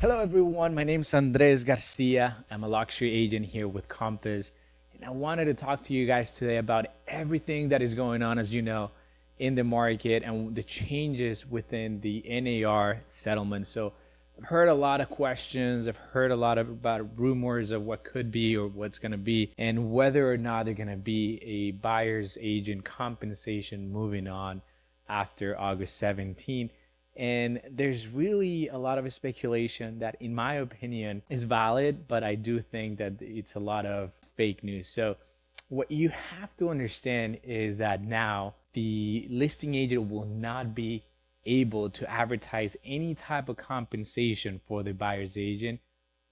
Hello, everyone. My name is Andres Garcia. I'm a luxury agent here with Compass, and I wanted to talk to you guys today about everything that is going on, as you know, in the market and the changes within the NAR settlement. So, I've heard a lot of questions. I've heard a lot about rumors of what could be or what's going to be, and whether or not they're going to be a buyer's agent compensation moving on after August 17th. And there's really a lot of speculation that, in my opinion, is valid, but I do think that it's a lot of fake news. So, what you have to understand is that now the listing agent will not be able to advertise any type of compensation for the buyer's agent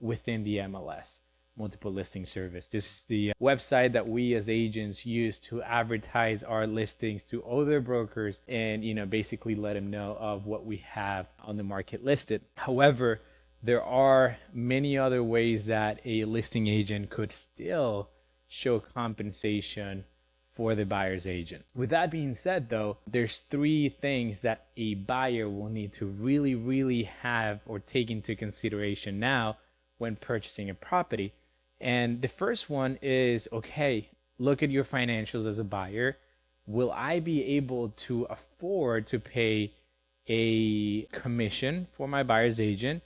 within the MLS, multiple listing service. This is the website that we as agents use to advertise our listings to other brokers and basically let them know of what we have on the market listed. However, there are many other ways that a listing agent could still show compensation for the buyer's agent. With that being said, though, there's three things that a buyer will need to really have or take into consideration now when purchasing a property. And the first one is, okay, look at your financials as a buyer. Will I be able to afford to pay a commission for my buyer's agent,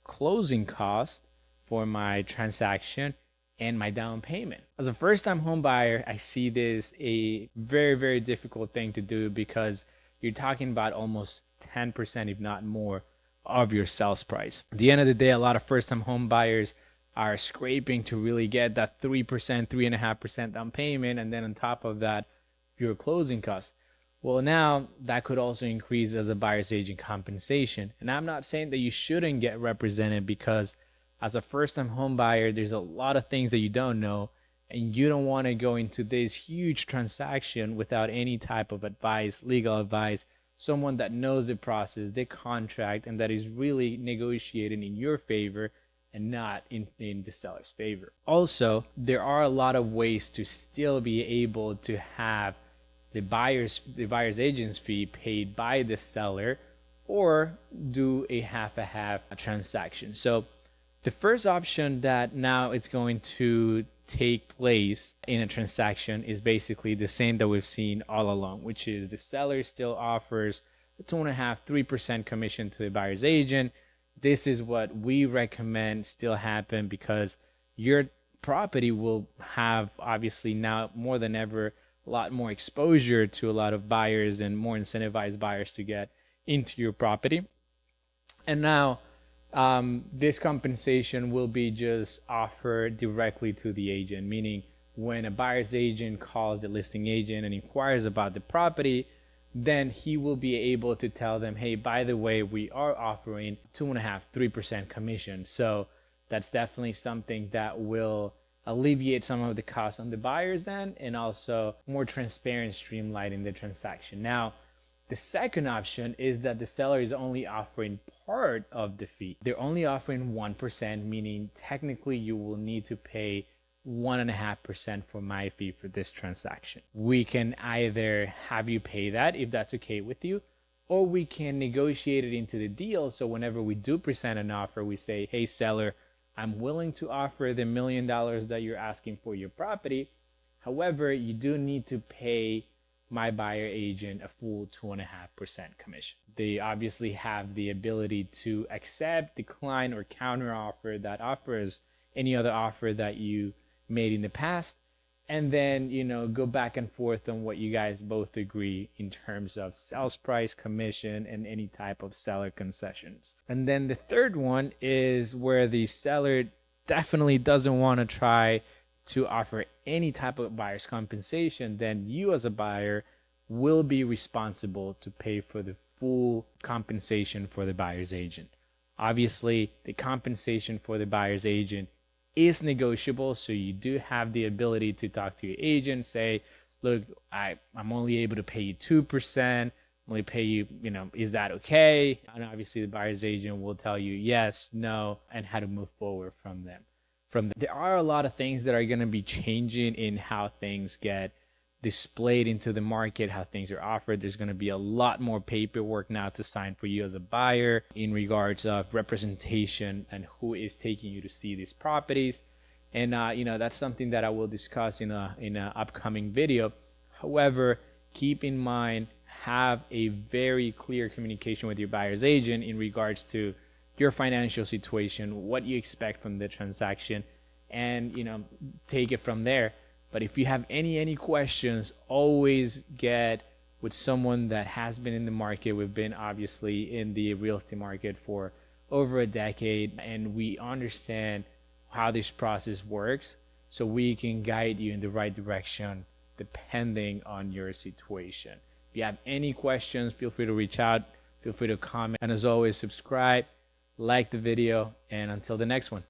closing cost for my transaction, and my down payment? As a first time home buyer, I see this a very difficult thing to do because you're talking about almost 10%, if not more, of your sales price. At the end of the day, a lot of first time home buyers are scraping to really get that 3%, 3.5% down payment, and then on top of that, your closing costs. Well, now that could also increase as a buyer's agent compensation. And I'm not saying that you shouldn't get represented, because as a first time home buyer, there's a lot of things that you don't know, and you don't want to go into this huge transaction without any type of advice, legal advice, someone that knows the process, the contract, and that is really negotiating in your favor and not in the seller's favor. Also, there are a lot of ways to still be able to have the buyer's agent's fee paid by the seller, or do a half transaction. So the first option that now it's going to take place in a transaction is basically the same that we've seen all along, which is the seller still offers a 2.5%, 3% commission to the buyer's agent. This is what we recommend still happen, because your property will have, obviously now more than ever, a lot more exposure to a lot of buyers and more incentivized buyers to get into your property. And now this compensation will be just offered directly to the agent, meaning when a buyer's agent calls the listing agent and inquires about the property, then he will be able to tell them, hey, by the way, we are offering 2.5%, 3% commission. So that's definitely something that will alleviate some of the costs on the buyer's end, and also more transparent, streamlining the transaction. Now, the second option is that the seller is only offering part of the fee. They're only offering 1%, meaning technically you will need to pay 1.5% for my fee for this transaction. We can either have you pay that if that's okay with you, or we can negotiate it into the deal. So whenever we do present an offer, we say, hey, seller, I'm willing to offer the $1 million that you're asking for your property. However, you do need to pay my buyer agent a full 2.5% commission. They obviously have the ability to accept, decline, or counter offer that offers any other offer that you made in the past, and then go back and forth on what you guys both agree in terms of sales price, commission, and any type of seller concessions. And then the third one is where the seller definitely doesn't want to try to offer any type of buyer's compensation. Then you as a buyer will be responsible to pay for the full compensation for the buyer's agent. Obviously, the compensation for the buyer's agent is negotiable, so you do have the ability to talk to your agent, say, look, I'm only able to pay you 2%, only pay you, is that okay? And obviously the buyer's agent will tell you yes, no, and how to move forward from them. There are a lot of things that are going to be changing in how things get displayed into the market, how things are offered. There's going to be a lot more paperwork now to sign for you as a buyer in regards of representation and who is taking you to see these properties. And that's something that I will discuss in a upcoming video. However, keep in mind, have a very clear communication with your buyer's agent in regards to your financial situation, what you expect from the transaction, and take it from there. But if you have any questions, always get with someone that has been in the market. We've been obviously in the real estate market for over a decade, and we understand how this process works, so we can guide you in the right direction depending on your situation. If you have any questions, feel free to reach out, feel free to comment, and as always, subscribe, like the video, and until the next one.